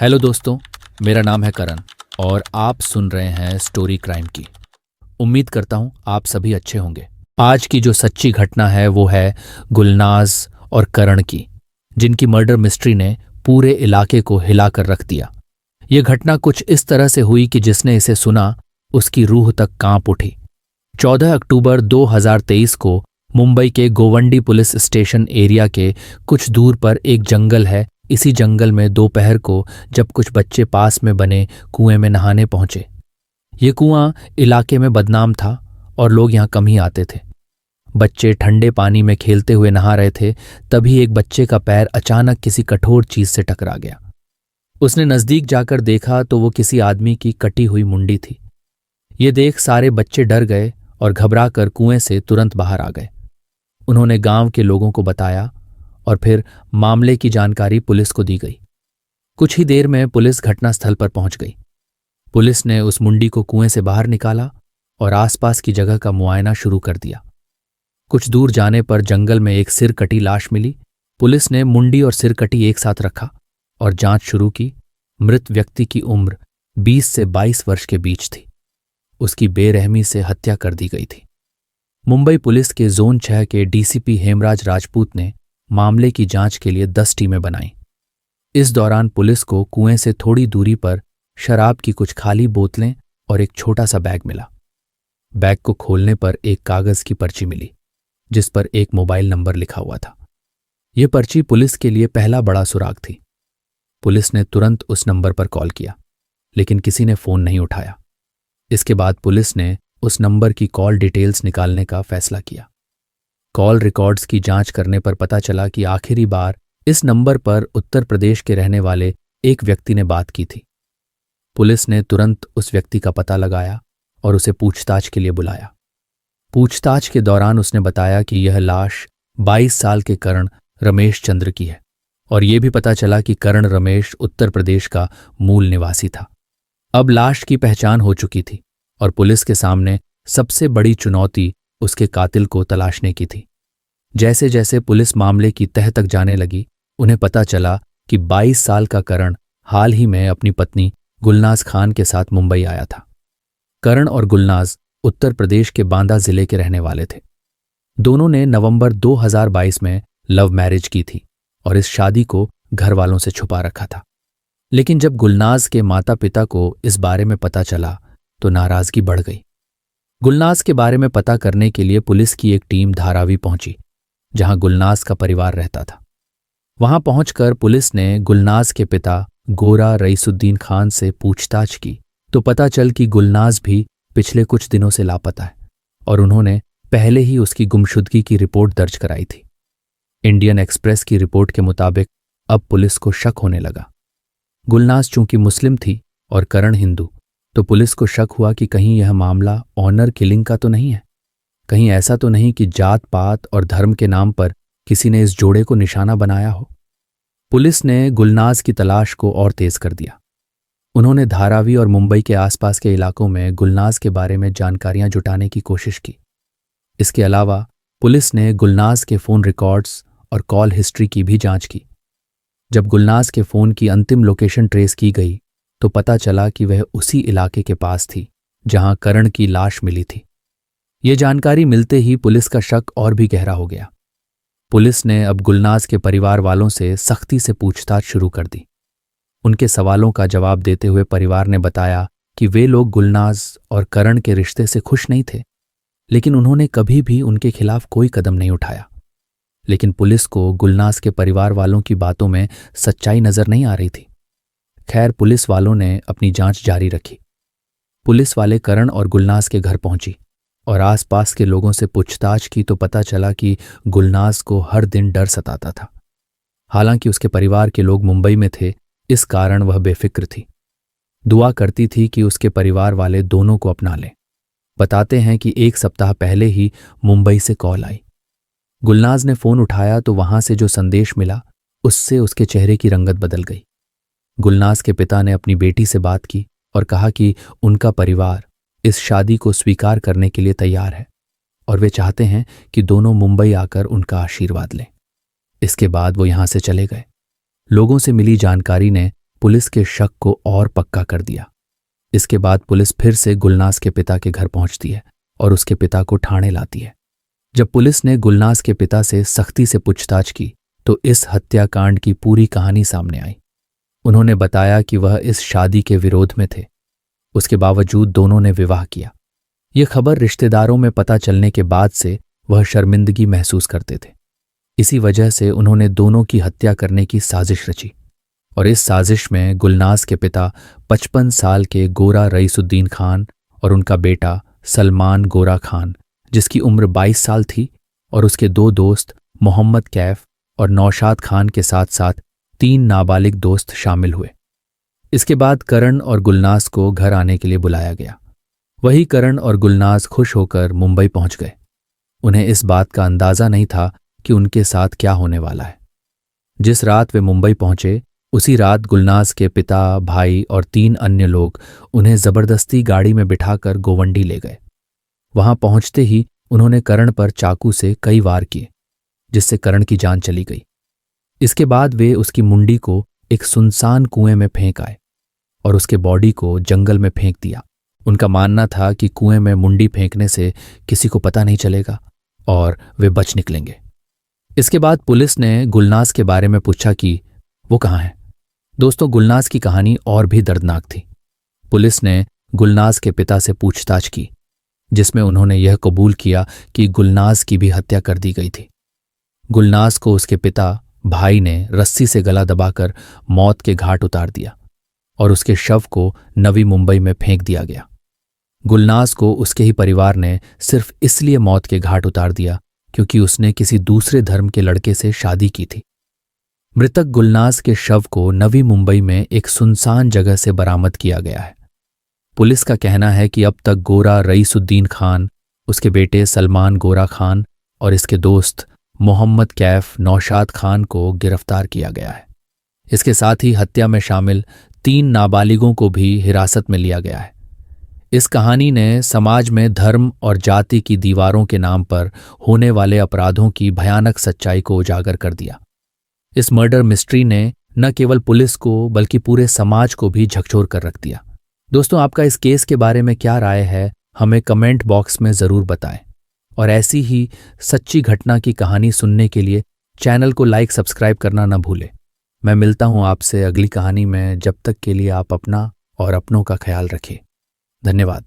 Hello दोस्तों, मेरा नाम है करण और आप सुन रहे हैं स्टोरी क्राइम की। उम्मीद करता हूं आप सभी अच्छे होंगे। आज की जो सच्ची घटना है वो है गुलनाज और करण की, जिनकी मर्डर मिस्ट्री ने पूरे इलाके को हिलाकर रख दिया। ये घटना कुछ इस तरह से हुई कि जिसने इसे सुना उसकी रूह तक कांप उठी। 14 अक्टूबर 2023 को मुंबई के गोवंडी पुलिस स्टेशन एरिया के कुछ दूर पर एक जंगल है। इसी जंगल में दोपहर को जब कुछ बच्चे पास में बने कुएं में नहाने पहुंचे। ये कुआं इलाके में बदनाम था और लोग यहां कम ही आते थे। बच्चे ठंडे पानी में खेलते हुए नहा रहे थे, तभी एक बच्चे का पैर अचानक किसी कठोर चीज से टकरा गया। उसने नजदीक जाकर देखा तो वो किसी आदमी की कटी हुई मुंडी थी। ये देख सारे बच्चे डर गए और घबराकर कुएं से तुरंत बाहर आ गए। उन्होंने गांव के लोगों को बताया और फिर मामले की जानकारी पुलिस को दी गई। कुछ ही देर में पुलिस घटनास्थल पर पहुंच गई। पुलिस ने उस मुंडी को कुएं से बाहर निकाला और आसपास की जगह का मुआयना शुरू कर दिया। कुछ दूर जाने पर जंगल में एक सिर कटी लाश मिली। पुलिस ने मुंडी और सिर कटी एक साथ रखा और जांच शुरू की। मृत व्यक्ति की उम्र 20 से 22 वर्ष के बीच थी। उसकी बेरहमी से हत्या कर दी गई थी। मुंबई पुलिस के जोन 6 के डीसीपी हेमराज राजपूत ने मामले की जांच के लिए 10 टीमें बनाईं। इस दौरान पुलिस को कुएं से थोड़ी दूरी पर शराब की कुछ खाली बोतलें और एक छोटा सा बैग मिला। बैग को खोलने पर एक कागज की पर्ची मिली जिस पर एक मोबाइल नंबर लिखा हुआ था। यह पर्ची पुलिस के लिए पहला बड़ा सुराग थी। पुलिस ने तुरंत उस नंबर पर कॉल किया, लेकिन किसी ने फोन नहीं उठाया। इसके बाद पुलिस ने उस नंबर की कॉल डिटेल्स निकालने का फैसला किया। कॉल रिकॉर्ड्स की जांच करने पर पता चला कि आखिरी बार इस नंबर पर उत्तर प्रदेश के रहने वाले एक व्यक्ति ने बात की थी। पुलिस ने तुरंत उस व्यक्ति का पता लगाया और उसे पूछताछ के लिए बुलाया। पूछताछ के दौरान उसने बताया कि यह लाश 22 साल के करण रमेश चंद्र की है और यह भी पता चला कि करण रमेश उत्तर प्रदेश का मूल निवासी था। अब लाश की पहचान हो चुकी थी और पुलिस के सामने सबसे बड़ी चुनौती उसके कातिल को तलाशने की थी। जैसे जैसे पुलिस मामले की तह तक जाने लगी, उन्हें पता चला कि 22 साल का करण हाल ही में अपनी पत्नी गुलनाज खान के साथ मुंबई आया था। करण और गुलनाज उत्तर प्रदेश के बांदा जिले के रहने वाले थे। दोनों ने नवंबर 2022 में लव मैरिज की थी और इस शादी को घर वालों से छुपा रखा था। लेकिन जब गुलनाज के माता पिता को इस बारे में पता चला तो नाराजगी बढ़ गई। गुलनाज के बारे में पता करने के लिए पुलिस की एक टीम धारावी पहुंची, जहां गुलनाज का परिवार रहता था। वहां पहुंचकर पुलिस ने गुलनाज के पिता गोरा रईसुद्दीन खान से पूछताछ की तो पता चल कि गुलनाज भी पिछले कुछ दिनों से लापता है और उन्होंने पहले ही उसकी गुमशुदगी की रिपोर्ट दर्ज कराई थी। इंडियन एक्सप्रेस की रिपोर्ट के मुताबिक अब पुलिस को शक होने लगा। गुलनाज चूंकि मुस्लिम थी और करण हिंदू, तो पुलिस को शक हुआ कि कहीं यह मामला ऑनर किलिंग का तो नहीं है। कहीं ऐसा तो नहीं कि जात पात और धर्म के नाम पर किसी ने इस जोड़े को निशाना बनाया हो। पुलिस ने गुलनाज की तलाश को और तेज कर दिया। उन्होंने धारावी और मुंबई के आसपास के इलाकों में गुलनाज के बारे में जानकारियां जुटाने की कोशिश की। इसके अलावा पुलिस ने गुलनाज के फ़ोन रिकॉर्ड्स और कॉल हिस्ट्री की भी जांच की। जब गुलनाज के फ़ोन की अंतिम लोकेशन ट्रेस की गई तो पता चला कि वह उसी इलाके के पास थी जहां करण की लाश मिली थी। ये जानकारी मिलते ही पुलिस का शक और भी गहरा हो गया। पुलिस ने अब गुलनाज के परिवार वालों से सख्ती से पूछताछ शुरू कर दी। उनके सवालों का जवाब देते हुए परिवार ने बताया कि वे लोग गुलनाज और करण के रिश्ते से खुश नहीं थे, लेकिन उन्होंने कभी भी उनके खिलाफ कोई कदम नहीं उठाया। लेकिन पुलिस को गुलनाज के परिवार वालों की बातों में सच्चाई नजर नहीं आ रही थी। खैर, पुलिस वालों ने अपनी जांच जारी रखी। पुलिस वाले करण और गुलनाज के घर पहुंची और आसपास के लोगों से पूछताछ की तो पता चला कि गुलनाज को हर दिन डर सताता था। हालांकि उसके परिवार के लोग मुंबई में थे, इस कारण वह बेफिक्र थी। दुआ करती थी कि उसके परिवार वाले दोनों को अपना लें। बताते हैं कि 1 सप्ताह पहले ही मुंबई से कॉल आई। गुलनाज ने फोन उठाया तो वहां से जो संदेश मिला उससे उसके चेहरे की रंगत बदल गई। गुलनाज के पिता ने अपनी बेटी से बात की और कहा कि उनका परिवार इस शादी को स्वीकार करने के लिए तैयार है और वे चाहते हैं कि दोनों मुंबई आकर उनका आशीर्वाद लें। इसके बाद वो यहां से चले गए। लोगों से मिली जानकारी ने पुलिस के शक को और पक्का कर दिया। इसके बाद पुलिस फिर से गुलनाज के पिता के घर पहुंचती है और उसके पिता को ठाणे लाती है। जब पुलिस ने गुलनाज के पिता से सख्ती से पूछताछ की तो इस हत्याकांड की पूरी कहानी सामने आई। उन्होंने बताया कि वह इस शादी के विरोध में थे। उसके बावजूद दोनों ने विवाह किया। यह खबर रिश्तेदारों में पता चलने के बाद से वह शर्मिंदगी महसूस करते थे। इसी वजह से उन्होंने दोनों की हत्या करने की साजिश रची और इस साजिश में गुलनाज के पिता 55 साल के गोरा रईसुद्दीन खान और उनका बेटा सलमान गोरा खान, जिसकी उम्र 22 साल थी, और उसके 2 दोस्त मोहम्मद कैफ और नौशाद खान के साथ साथ 3 नाबालिग दोस्त शामिल हुए। इसके बाद करण और गुलनाज को घर आने के लिए बुलाया गया। वही करण और गुलनाज खुश होकर मुंबई पहुंच गए। उन्हें इस बात का अंदाजा नहीं था कि उनके साथ क्या होने वाला है। जिस रात वे मुंबई पहुंचे उसी रात गुलनाज के पिता, भाई और 3 अन्य लोग उन्हें जबरदस्ती गाड़ी में बिठाकर गोवंडी ले गए। वहां पहुंचते ही उन्होंने करण पर चाकू से कई वार किए, जिससे करण की जान चली गई। इसके बाद वे उसकी मुंडी को एक सुनसान कुएं में फेंक आए और उसके बॉडी को जंगल में फेंक दिया। उनका मानना था कि कुएं में मुंडी फेंकने से किसी को पता नहीं चलेगा और वे बच निकलेंगे। इसके बाद पुलिस ने गुलनाज के बारे में पूछा कि वो कहाँ है। दोस्तों, गुलनाज की कहानी और भी दर्दनाक थी। पुलिस ने गुलनाज के पिता से पूछताछ की, जिसमें उन्होंने यह कबूल किया कि गुलनाज की भी हत्या कर दी गई थी। गुलनाज को उसके पिता, भाई ने रस्सी से गला दबाकर मौत के घाट उतार दिया और उसके शव को नवी मुंबई में फेंक दिया गया। गुलनाज को उसके ही परिवार ने सिर्फ इसलिए मौत के घाट उतार दिया क्योंकि उसने किसी दूसरे धर्म के लड़के से शादी की थी। मृतक गुलनाज के शव को नवी मुंबई में एक सुनसान जगह से बरामद किया गया है। पुलिस का कहना है कि अब तक गोरा रईसुद्दीन खान, उसके बेटे सलमान गोरा खान और इसके दोस्त मोहम्मद कैफ, नौशाद खान को गिरफ्तार किया गया है। इसके साथ ही हत्या में शामिल 3 नाबालिगों को भी हिरासत में लिया गया है। इस कहानी ने समाज में धर्म और जाति की दीवारों के नाम पर होने वाले अपराधों की भयानक सच्चाई को उजागर कर दिया। इस मर्डर मिस्ट्री ने न केवल पुलिस को बल्कि पूरे समाज को भी झकझोर कर रख दिया। दोस्तों, आपका इस केस के बारे में क्या राय है, हमें कमेंट बॉक्स में ज़रूर बताएं। और ऐसी ही सच्ची घटना की कहानी सुनने के लिए चैनल को लाइक, सब्सक्राइब करना न भूलें। मैं मिलता हूं आपसे अगली कहानी में। जब तक के लिए आप अपना और अपनों का ख्याल रखें। धन्यवाद।